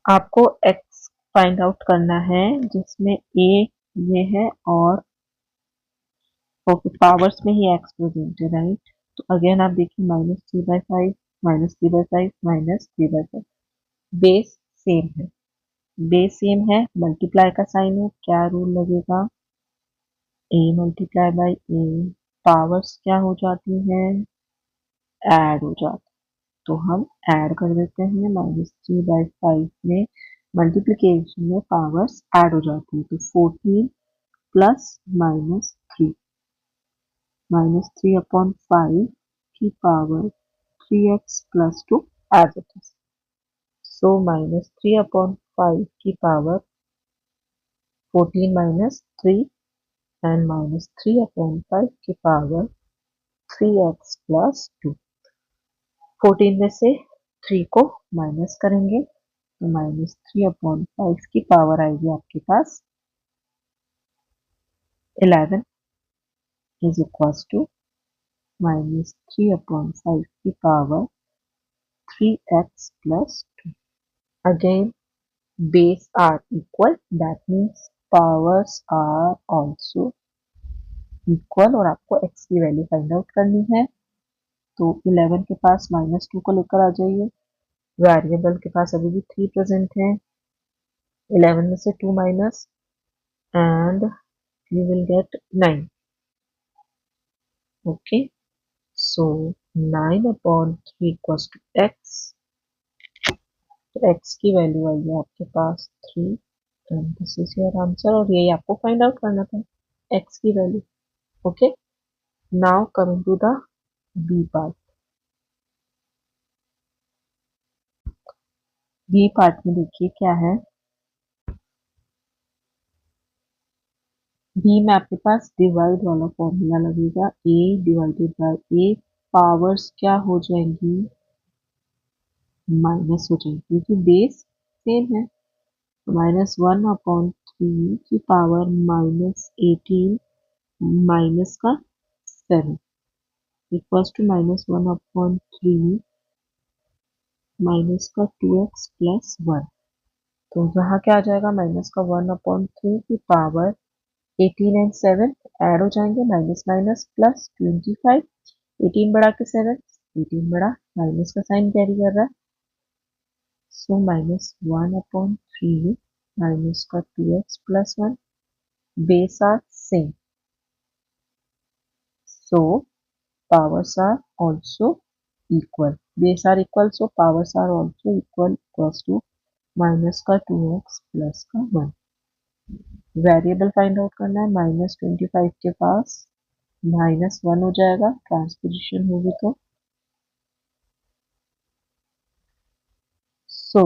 आपको x फाइंड आउट करना है जिसमें a ये है और ओके पावर्स में ही x प्रेजेंट है, राइट। तो अगेन आप देखिए -3/5 -3/5 -3/5, बेस सेम है, बेस सेम है, मल्टीप्लाई का साइन है, क्या रूल लगेगा, a multiply by a, powers क्या हो जाती हैं, ऐड हो जाती, तो हम ऐड कर देते हैं, -3/5 में मल्टीप्लीकेशन में पावर्स ऐड हो जाती है, तो 14 प्लस -3 -3/5 की power 3x plus 2 as it is. So -3/5 की पावर 14 -3 एंड -3/5 की पावर 3x प्लस 2। 14 में से 3 को माइनस करेंगे तो -3/5 की पावर आएगी आपके पास 11 इज इक्वल्स टू -3/5 की power 3x plus 2. Again, base are equal. That means powers are also equal और आपको x की वैल्यू फाइंड आउट करनी है। तो 11 के पास -2 को लेकर आ जाइए। वेरिएबल के पास अभी भी 3 प्रेजेंट है। 11 में से 2 minus and you will get 9. Okay, so 9/3 equals to x. तो x की वैल्यू आई है आपके पास 3 and this is your answer और यही आपको फाइंड आउट करना था x की value. Okay, now coming to the B part. B part में देखिए क्या है। बी में आपके पास डिवाइड वाला फॉर्मूला लगेगा, a divided by a। Powers क्या हो जाएंगी, माइनस हो जाएंगी क्योंकि बेस सेम है। -1/3 की पावर -18 माइनस का 7 इक्वल्स टू -1/3 माइनस का 2x प्लस 1। तो यहाँ क्या आ जाएगा, माइनस का 1/3 की पावर 18 एंड 7 ऐड हो जाएंगे, माइनस माइनस प्लस 25। 18 बढ़ा के 7, 18 बढ़ा, माइनस का साइन कैरी कर रहा है। सो -1/3 माइनस का 2x plus 1, base are same, so powers are also equal. Base are equal, so powers are also equal, equals to minus का 2x प्लस का 1। वेरिएबल फाइंड आउट करना है। -25 के पास -1 हो जाएगा, ट्रांसपोजिशन होगी तो। सो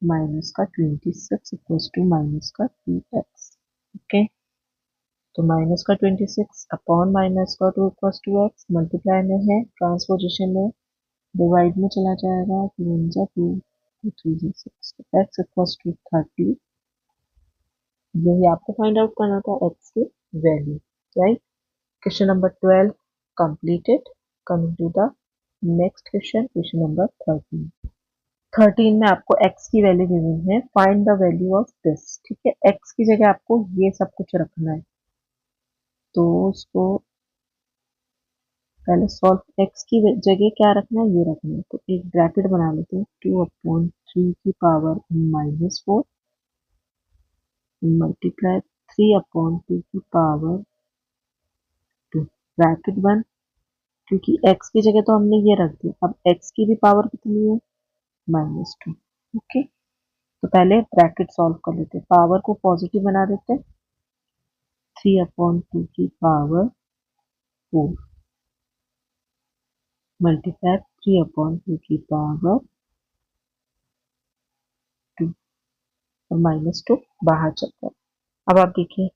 माइनस का 26 इक्वल्स टू माइनस का 2x। ओके, तो माइनस का 26 अपॉन माइनस का 2 इक्वल्स टू x, मल्टीप्लाई में है, ट्रांसपोजिशन में डिवाइड में चला जाएगा, 2 1 जा 2, 2 3 जा 6, तो x इक्वल्स टू 30। यही आपको फाइंड आउट करना था, x की value, right. Question number 12 completed. Coming to the next question, question number 13। 13 में आपको x की वैल्यू गिवन है, find the value of this. ठीक है, x की जगह आपको ये सब कुछ रखना है, तो उसको पहले सॉल्व। x की जगह क्या रखना है, ये रखना है, तो एक ब्रैकेट बना लेते हैं। 2/3 की पावर -4 मल्टीप्लाई 3/2 की पावर 2, ब्रैकेट बंद। क्योंकि x की जगह तो हमने ये रख दी, अब x की भी पावर कितनी है, -2। ओके, तो पहले ब्रैकेट सॉल्व कर लेते हैं, पावर को पॉजिटिव बना देते हैं। 3/2 की पावर 4 मल्टीप्लाई 3/2 की पावर 2 और -2 बाहर चलता है। अब आप देखिए,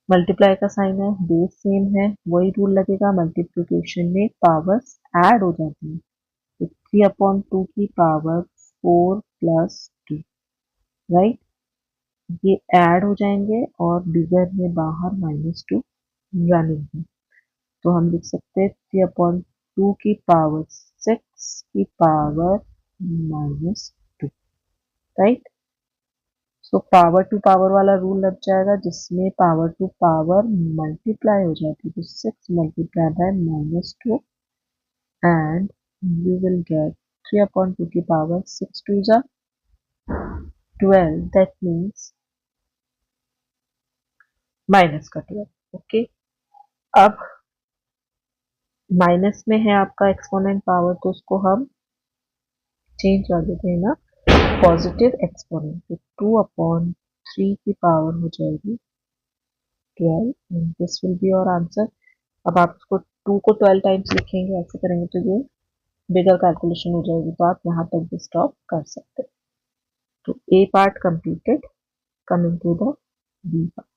मल्टीप्लाई का साइन है, बेस सेम है, वही रूल लगेगा। मल्टीप्लिकेशन में पावर्स ऐड हो जाती है, तो 3/2 की पावर 4 प्लस 2, राइट, ये ऐड हो जाएंगे और बिगर में बाहर -2 रनिंग है, तो हम लिख सकते हैं 3/2 की पावर 6 की power -2, right. So power to power वाला रूल लग जाएगा, जिसमें पावर टू पावर मल्टीप्लाई हो जाती है, तो 6 multiply by -2 and you will get 3/2 की पावर 6 2 जा 12, that means माइनस का 12। ओके, अब माइनस में है आपका एक्सपोनेंट पावर, तो उसको हम चेंज कर देते हैं ना, पॉजिटिव एक्सपोनेंट, तो 2/3 की पावर हो जाएगी 12 and this will be your answer. अब आप उसको 2 को 12 टाइम्स लिखेंगे, ऐसे करेंगे तो ये बिगर कैलकुलेशन हो जाएगी, तो आप यहाँ तक भी स्टॉप कर सकते हैं। तो a part completed. Coming to the B part.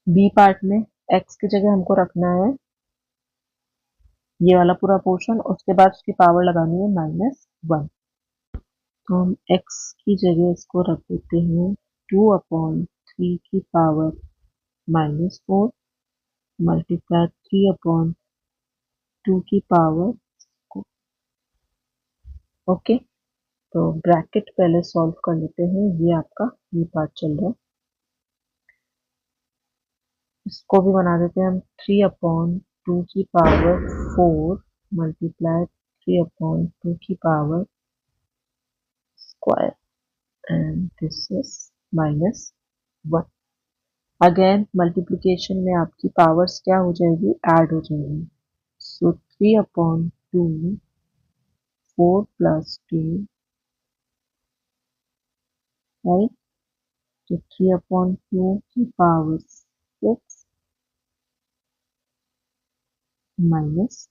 B part में एक्स की जगह हमको रखना है ये वाला पूरा पोर्शन, उसके बाद उसकी पावर लगानी है -1। तो हम x की जगह इसको रख देते हैं 2/3 की पावर -4 मल्टीप्लाई 3/2 की पावर। ओके, तो ब्रैकेट पहले सॉल्व कर लेते हैं। ये आपका ये पार्ट चल रहा है, इसको भी बना देते हैं हम 3/2 की पावर 4 मल्टीप्लाई 3/2 की power square and this is -1। Again multiplication में आपकी पावर्स क्या हो जाएगी, ऐड हो जाएगी। So 3/2 4 + 2, right. तो 3/2 की power 6 minus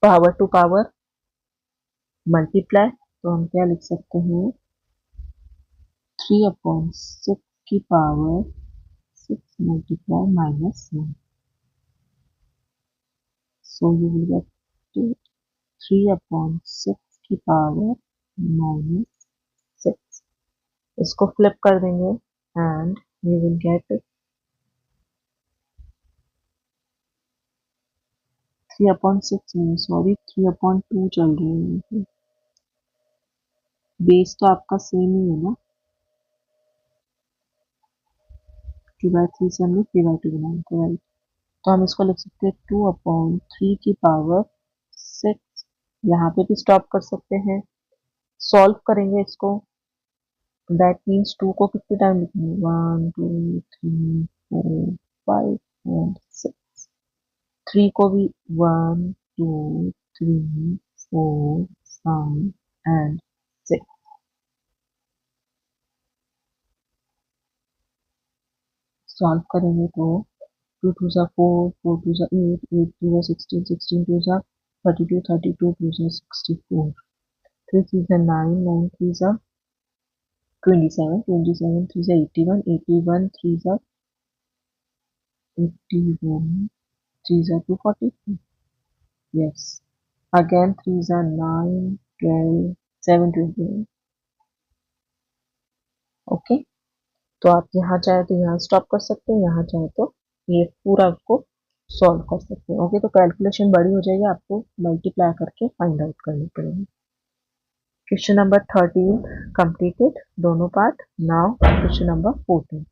power to power multiply, तो हम क्या लिख सकते हैं 3/6 की power 6 multiply -1। So you will get 3/6 की पावर -6। इसको फ्लिप कर देंगे एंड यू विल गेट 3/6 नहीं, सॉरी 3/2 चल रही है। बेस तो आपका सेम ही है ना, 2/3 से हमने 3/2 बनाया था, राइट। तो हम इसको लिख सकते हैं 2/3 की पावर 6। यहाँ पे भी स्टॉप कर सकते हैं, सॉल्व करेंगे इसको। दैट मीन्स 2 को कितने टाइम लिखेंगे, 1 2 3 4 5 एंड 6। 3 को भी 1 2 3 4 5 एंड 6। सॉल्व करेंगे तो 2 2 सा 4 4 2 सा 8 8 2 सा 16 16 2 सा 32 32 2 सा 64 3 3 सा 9 9 3 सा 27 27 3 सा 81 81 3 सा 81 3 सा 240। yes, again 3 सा 9 12 7 21। ओके, तो आप यहाँ चाहे तो यहाँ स्टॉप कर सकते हैं, यहाँ चाहे तो ये पूरा उसको सॉल्व कर सकते हैं। ओके, तो कैलकुलेशन बड़ी हो जाएगी, आपको मल्टीप्लाई करके फाइंड आउट करनी पड़ेगी। क्वेश्चन नंबर 13 कंप्लीटेड, दोनों पार्ट। Now question number 14।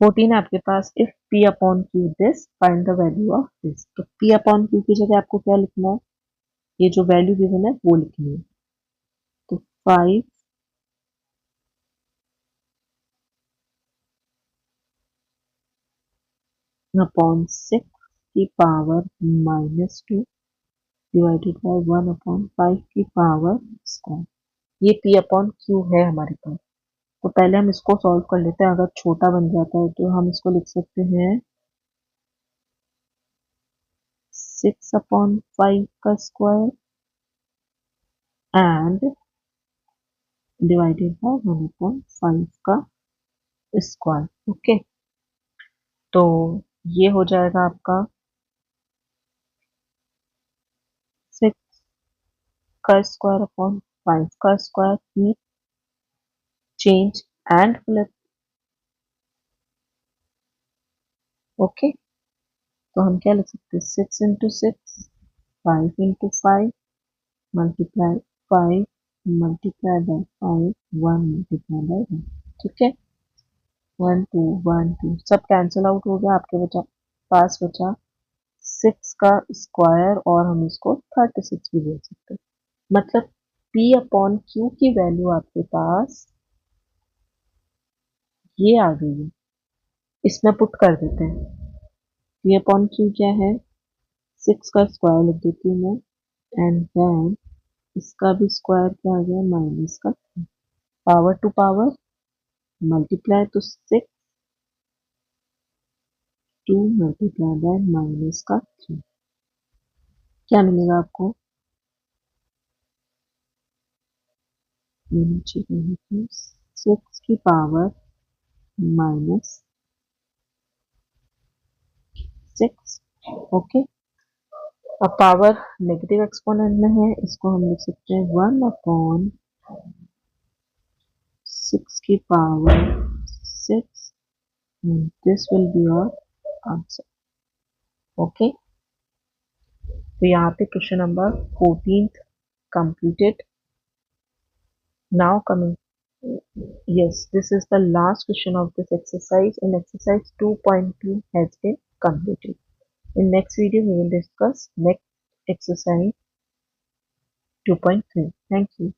14 आपके पास, if p upon q this find the value of this. तो p अपॉन क्यू की जगह आपको क्या लिखना है, ये जो वैल्यू गिवन है वो लिखनी है। तो 5 अपॉन 6 की पावर -2 डिवाइडेड बाय 1/5 की पावर स्क्वायर। ये p अपॉन क्यू है हमारे पास। तो पहले हम इसको सॉल्व कर लेते हैं। अगर छोटा बन जाता है तो हम इसको लिख सकते हैं 6/5 का स्क्वायर एंड डिवाइडेड बाय 1/5 का स्क्वायर। ओके, तो ये हो जाएगा आपका 6 का स्क्वायर अपॉन 5 का square, keep change and flip. Okay, तो हम क्या लिख सकते हैं 6 × 6 5 × 5 multiply 5 multiply by 5 1 multiply by 1। ठीक है, 1 2 1 2 सब कैंसिल आउट हो गया, आपके पास बचा 6 का स्क्वायर और हम इसको 36 भी ले सकते हैं। मतलब p अपॉन क्यू की वैल्यू आपके पास ये आ गई है, इसमें पुट कर देते हैं। p अपॉन क्यू क्या है, 6 का स्क्वायर लिख देती हूँ मैं, एंड देन इसका भी स्क्वायर क्या आ गया, माइनस का पावर टू पावर मल्टीप्लाई, तो 6 2 मल्टीप्लाई बाय -3। क्या मिलेगा आपको, नीचे 6 की पावर -6। ओके, अब पावर नेगेटिव एक्सपोनेंट में है, इसको हम लिख सकते हैं 1/6 की power 6. This will be your answer. Okay, तो यहाँ पे question number 14 completed. Now coming, yes, this is the last question of this exercise, and exercise 2.2 has been completed. In next video, we will discuss next exercise 2.3. Thank you.